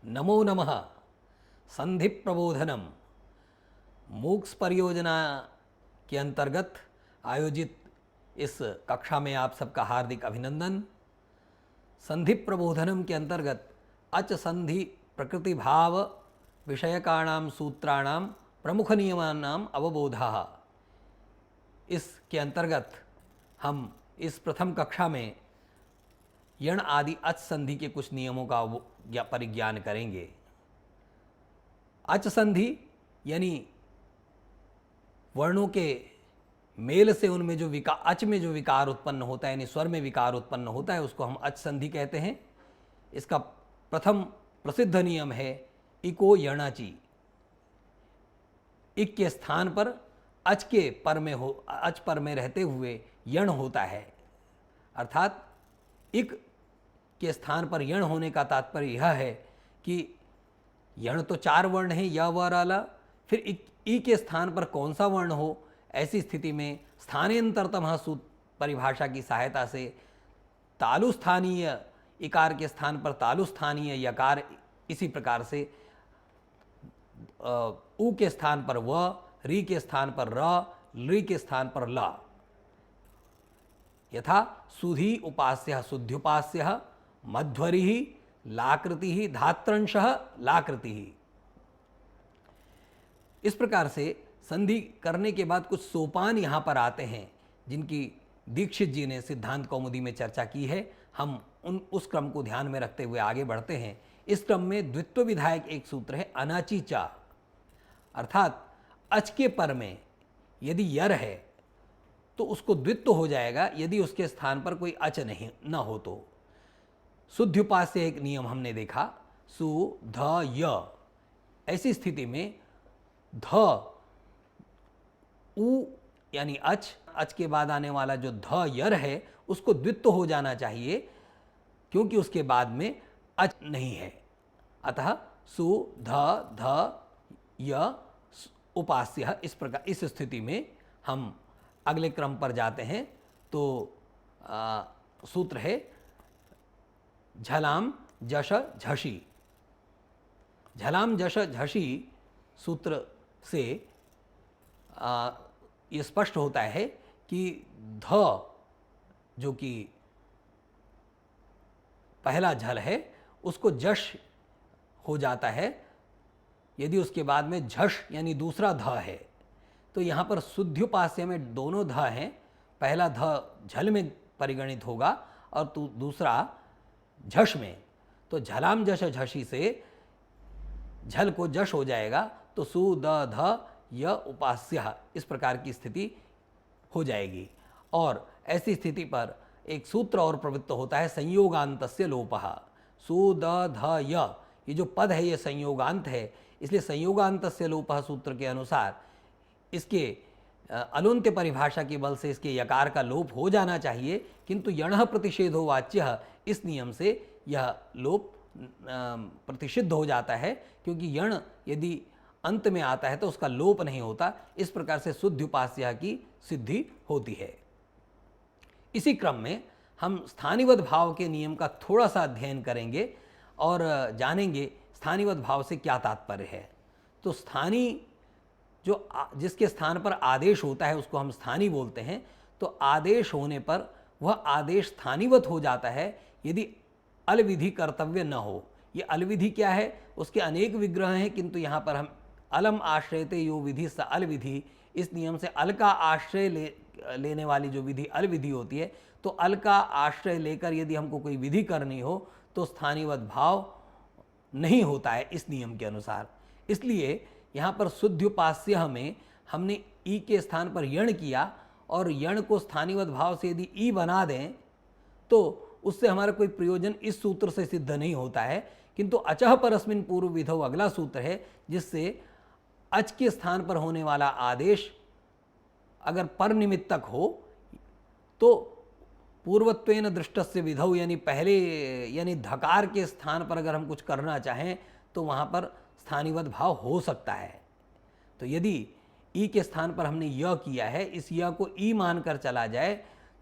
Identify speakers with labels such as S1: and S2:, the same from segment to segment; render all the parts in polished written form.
S1: नमो नमः। संधि प्रबोधनम मूक्स परियोजना के अंतर्गत आयोजित इस कक्षा में आप सबका हार्दिक अभिनंदन। संधि प्रबोधनम के अंतर्गत अच संधि प्रकृति भाव विषयकाणाम सूत्राणाम प्रमुख नियमानाम अवबोधः, इसके अंतर्गत हम इस प्रथम कक्षा में यण आदि अच संधि के कुछ नियमों का परिज्ञान करेंगे। अच संधि यानी वर्णों के मेल से उनमें जो अच में जो विकार उत्पन्न होता है, यानी स्वर में विकार उत्पन्न होता है, उसको हम अच संधि कहते हैं। इसका प्रथम प्रसिद्ध नियम है इको यणाचि। इक के स्थान पर अच के पर में अच पर में रहते हुए यण होता है, अर्थात इक के स्थान पर यण होने का तात्पर्य यह है कि यण तो चार वर्ण हैं, य व र ल, फिर ई के स्थान पर कौन सा वर्ण हो, ऐसी स्थिति में स्थानांतरतम सूत्र परिभाषा की सहायता से तालु स्थानीय इकार के स्थान पर तालु स्थानीय यकार, इसी प्रकार से उ के स्थान पर व, री के स्थान पर र, ली के स्थान पर ल। यथा सुधी उपास्य शुद्ध्युपास्य मध्वरि लाकृति धात्रंश लाकृति। इस प्रकार से संधि करने के बाद कुछ सोपान यहाँ पर आते हैं, जिनकी दीक्षित जी ने सिद्धांत कौमुदी में चर्चा की है। हम उस क्रम को ध्यान में रखते हुए आगे बढ़ते हैं। इस क्रम में द्वित्व विधायक एक सूत्र है अनाची चा, अर्थात अच के पर में यदि यर है तो उसको द्वित्व हो जाएगा यदि उसके स्थान पर कोई अच नहीं न हो तो। शुद्ध्युपास्य एक नियम हमने देखा, सु ध य, ऐसी स्थिति में ध उ यानी अच के बाद आने वाला जो ध यर है उसको द्वित्व हो जाना चाहिए, क्योंकि उसके बाद में अच नहीं है। अतः सु ध य उपास्य। इस प्रकार इस स्थिति में हम अगले क्रम पर जाते हैं तो सूत्र है झलाम जश झषि। झलाम जश झषि सूत्र से ये स्पष्ट होता है कि ध जो कि पहला झल है उसको जश हो जाता है यदि उसके बाद में झष यानी दूसरा ध है। तो यहाँ पर शुद्ध्युपास्य में दोनों ध हैं, पहला ध झल में परिगणित होगा और दूसरा झष में। तो झलाम जश झषि से झल को जश हो जाएगा, तो सु द ध य उपास्य, इस प्रकार की स्थिति हो जाएगी। और ऐसी स्थिति पर एक सूत्र और प्रवृत्त होता है संयोगांतस्य लोपः। सु द ध य, ये जो पद है ये संयोगांत है, इसलिए संयोगांतस्य लोपः सूत्र के अनुसार इसके अलुंत्य परिभाषा के बल से इसके यकार का लोप हो जाना चाहिए, किंतु यणः प्रतिषेधो वाच्यः, इस नियम से यह लोप प्रतिषिद्ध हो जाता है, क्योंकि यण यदि अंत में आता है तो उसका लोप नहीं होता। इस प्रकार से शुद्ध्युपास्य की सिद्धि होती है। इसी क्रम में हम स्थानिवद भाव के नियम का थोड़ा सा अध्ययन करेंगे और जानेंगे स्थानिवद भाव से क्या तात्पर्य है। तो स्थानी जो जिसके स्थान पर आदेश होता है उसको हम स्थानी बोलते हैं। तो आदेश होने पर वह आदेश स्थानीवत हो जाता है यदि अलविधि कर्तव्य न हो। ये अलविधि क्या है, उसके अनेक विग्रह हैं, किंतु यहाँ पर हम अलम आश्रयते यो विधि स अलविधि, इस नियम से अल का आश्रय लेने वाली जो विधि अलविधि होती है, तो अल का आश्रय लेकर यदि हमको कोई विधि करनी हो तो स्थानीवत भाव नहीं होता है इस नियम के अनुसार। इसलिए यहाँ पर शुद्ध्युपास्य में हमने ई के स्थान पर यण किया और यण को स्थानीवत भाव से यदि ई बना दें तो उससे हमारा कोई प्रयोजन इस सूत्र से सिद्ध नहीं होता है, किंतु अचः परस्मिन् पूर्व विधौ अगला सूत्र है, जिससे अच के स्थान पर होने वाला आदेश अगर पर निमित्तक हो तो पूर्वत्वेन दृष्टस्य विधौ, यानी पहले यानी धकार के स्थान पर अगर हम कुछ करना चाहें तो वहाँ पर स्थानीवत भाव हो सकता है। तो यदि ई के स्थान पर हमने य किया है, इस य को ई मानकर चला जाए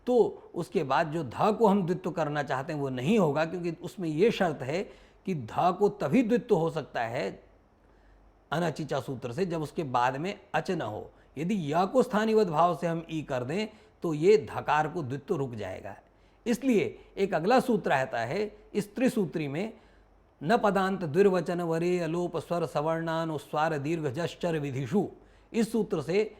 S1: तो उसके बाद जो ध को हम द्वित्व करना चाहते हैं वो नहीं होगा, क्योंकि उसमें ये शर्त है कि ध को तभी द्वित्व हो सकता है अनचिचा सूत्र से जब उसके बाद में अच न हो। यदि य को स्थानीवत भाव से हम ई कर दें तो ये धकार को द्वित्व रुक जाएगा। इसलिए एक अगला सूत्र रहता है इस त्रिसूत्री में, न पदांत द्विर्वचन वरे अलोप स्वर सवर्णानुस्वार दीर्घ जश्चर विधिषु। इस सूत्र से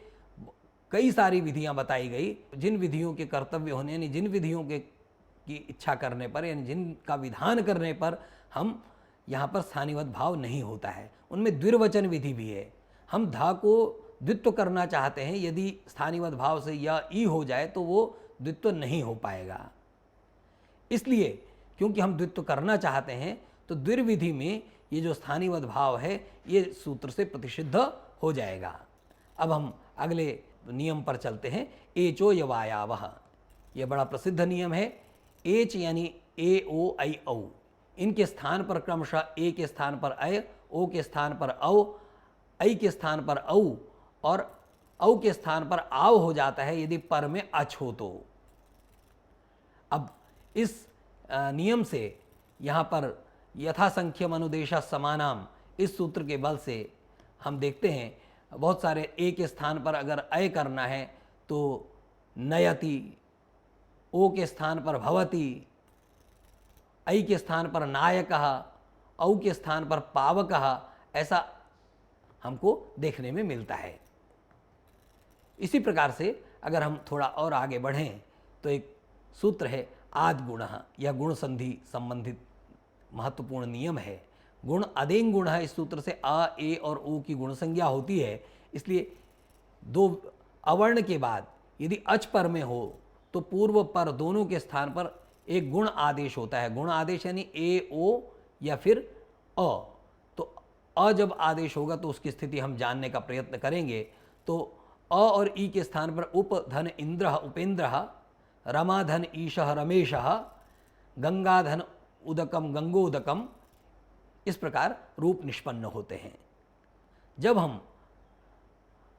S1: कई सारी विधियां बताई गई, जिन विधियों के कर्तव्य होने यानी जिन विधियों के की इच्छा करने पर यानी जिनका विधान करने पर हम यहाँ पर स्थानीवत भाव नहीं होता है, उनमें द्विर्वचन विधि भी है। हम धा को द्वित्व करना चाहते हैं, यदि स्थानीवत भाव से या ई हो जाए तो वो द्वित्व नहीं हो पाएगा। इसलिए क्योंकि हम द्वित्व करना चाहते हैं तो द्विर्विधि में ये जो स्थानीवत भाव है ये सूत्र से प्रतिषिद्ध हो जाएगा। अब हम अगले नियम पर चलते हैं, एचो यवायावह। यह बड़ा प्रसिद्ध नियम है। एच यानी ए ओ ऐ औ, इनके स्थान पर क्रमशः ए के स्थान पर अय, ओ के स्थान पर औ, ऐ के स्थान पर औ और औ के स्थान पर आव हो जाता है यदि पर में अच हो तो। अब इस नियम से यहाँ पर यथासंख्यम अनुदेशा समानाम, इस सूत्र के बल से हम देखते हैं बहुत सारे ए के स्थान पर अगर अय करना है तो नयति, ओ के स्थान पर भवति, ऐ के स्थान पर नायकः, औ के स्थान पर पावकः, ऐसा हमको देखने में मिलता है। इसी प्रकार से अगर हम थोड़ा और आगे बढ़ें तो एक सूत्र है आद गुण, यह गुण संधि संबंधित महत्वपूर्ण नियम है। गुण अदेंग गुण है। इस सूत्र से अ, ए और ओ की गुण संज्ञा होती है, इसलिए दो अवर्ण के बाद यदि अच पर में हो तो पूर्व पर दोनों के स्थान पर एक गुण आदेश होता है। गुण आदेश यानी ए ओ या फिर अ। तो अ जब आदेश होगा तो उसकी स्थिति हम जानने का प्रयत्न करेंगे। तो अ और ई के स्थान पर उप धन इंद्र उपेंद्र, रमा धन ईशः रमेशः, गंगा धन उदकम गंगोदकम, इस प्रकार रूप निष्पन्न होते हैं। जब हम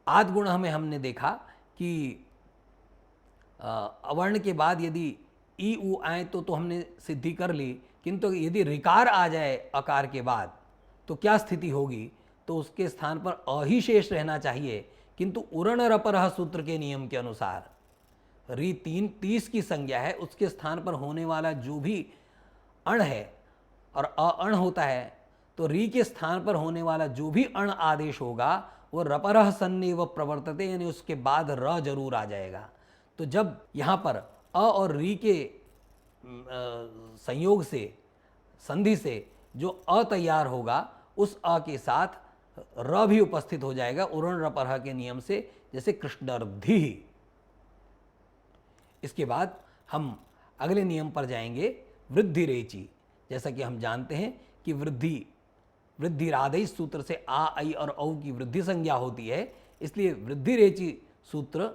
S1: आद गुण में हमने देखा कि अवर्ण के बाद यदि ई उ आए तो हमने सिद्धि कर ली, किंतु यदि ऋकार आ जाए अकार के बाद तो क्या स्थिति होगी, तो उसके स्थान पर अ ही शेष रहना चाहिए। किंतु उरण रपरह सूत्र के नियम के अनुसार री 30 की संज्ञा है, उसके स्थान पर होने वाला जो भी अण है और अण होता है, तो री के स्थान पर होने वाला जो भी अण आदेश होगा वो रपरह सन्ने व प्रवर्तते, यानी उसके बाद र जरूर आ जाएगा। तो जब यहाँ पर अ और री के संयोग से संधि से जो अ तैयार होगा उस अ के साथ र भी उपस्थित हो जाएगा उरण रपरह के नियम से, जैसे कृष्णर्धि। इसके बाद हम अगले नियम पर जाएंगे, वृद्धि रेचि। जैसा कि हम जानते हैं कि वृद्धि राधई सूत्र से आ, ऐ और औ की वृद्धि संज्ञा होती है, इसलिए वृद्धि रेचि सूत्र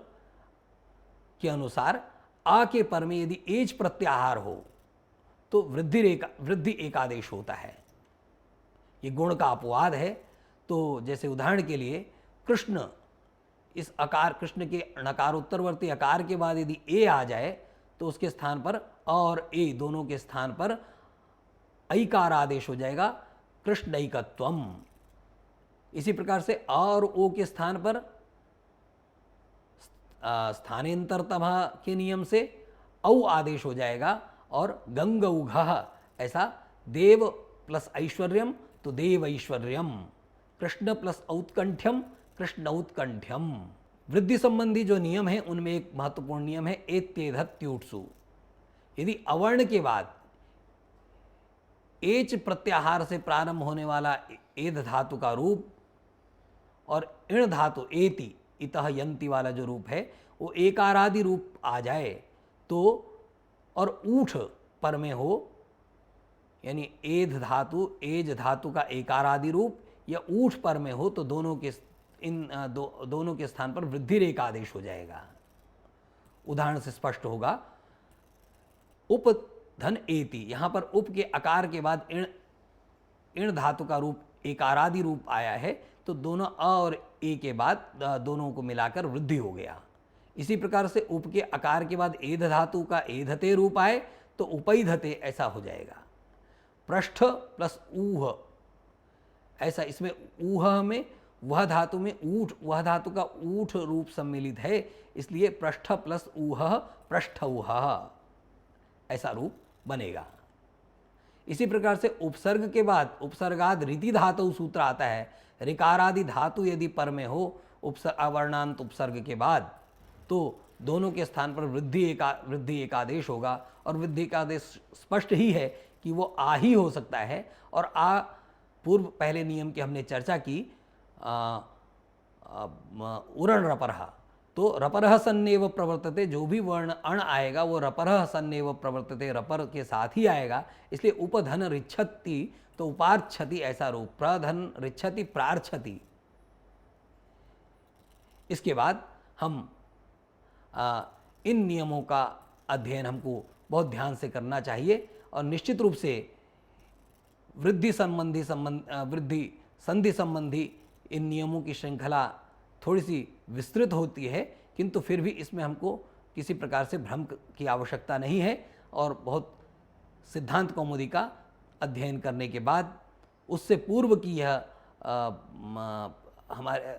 S1: के अनुसार आ के पर में यदि एज प्रत्याहार हो तो वृद्धि एक आदेश होता है। ये गुण का अपवाद है। तो जैसे उदाहरण के लिए कृष्ण, इस अकार कृष्ण के नकारोत्तरवर्ती अकार के बाद यदि ए आ जाए तो उसके स्थान पर अ और ए दोनों के स्थान पर ऐकार आदेश हो जाएगा, कृष्णैकत्वम। इसी प्रकार से अ और ओ के स्थान पर स्थानेंतरतम के नियम से औ आदेश हो जाएगा और गंगौघः, ऐसा देव प्लस ऐश्वर्यम तो देव ऐश्वर्यम, कृष्ण प्लस औत्कंठ्यम कृष्ण औत्कंठ्यम। वृद्धि संबंधी जो नियम है उनमें एक महत्वपूर्ण नियम है एत्येधत्यूट्सु। यदि अवर्ण के बाद एच प्रत्याहार से प्रारंभ होने वाला एध धातु का रूप और इण धातु एति इतः यंति वाला जो रूप है वो एकारादि रूप आ जाए तो, और ऊठ पर में हो, यानी एध धातु एज धातु का एकारादि रूप या ऊठ पर में हो, तो दोनों के स्थान पर वृद्धि रेख आदेश हो जाएगा। उदाहरण से स्पष्ट होगा, उप धन एति, यहाँ पर उप के आकार के बाद इण धातु का रूप एकारादि रूप आया है, तो दोनों अ और ए के बाद दोनों को मिलाकर वृद्धि हो गया। इसी प्रकार से उप के आकार के बाद एध धातु का एधते रूप आए तो उपैधते ऐसा हो जाएगा। पृष्ठ प्लस ऊह, ऐसा इसमें ऊह में वह धातु में ऊठ, वह धातु का ऊठ रूप सम्मिलित है, इसलिए पृष्ठ प्लस ऊह पृष्ठ ऊह, ऐसा रूप बनेगा। इसी प्रकार से उपसर्ग के बाद उपसर्गाद रीति धातु सूत्र आता है। ऋकारादि धातु यदि पर में हो अवर्णांत उपसर्ग के बाद, तो दोनों के स्थान पर वृद्धि एकादेश होगा, और वृद्धि एकादेश स्पष्ट ही है कि वो आ ही हो सकता है। और आ पूर्व पहले नियम की हमने चर्चा की, उरण रपरहा, तो रपरह सन्नेव प्रवर्तते, जो भी वर्ण अण आएगा वो रपरह सन्नेव प्रवर्तते, रपर के साथ ही आएगा, इसलिए उपधन रिच्छति तो उपार्छति ऐसा रूप, प्रधन रिच्छति प्रार्छति। इसके बाद हम इन नियमों का अध्ययन हमको बहुत ध्यान से करना चाहिए, और निश्चित रूप से वृद्धि संधि संबंधी इन नियमों की श्रृंखला थोड़ी सी विस्तृत होती है, किंतु फिर भी इसमें हमको किसी प्रकार से भ्रम की आवश्यकता नहीं है। और बहुत सिद्धांत कौमुदी का अध्ययन करने के बाद उससे पूर्व की यह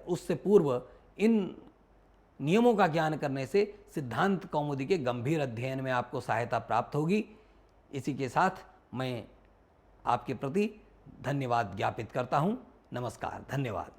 S1: उससे पूर्व इन नियमों का ज्ञान करने से सिद्धांत कौमुदी के गंभीर अध्ययन में आपको सहायता प्राप्त होगी। इसी के साथ मैं आपके प्रति धन्यवाद ज्ञापित करता हूँ। नमस्कार, धन्यवाद।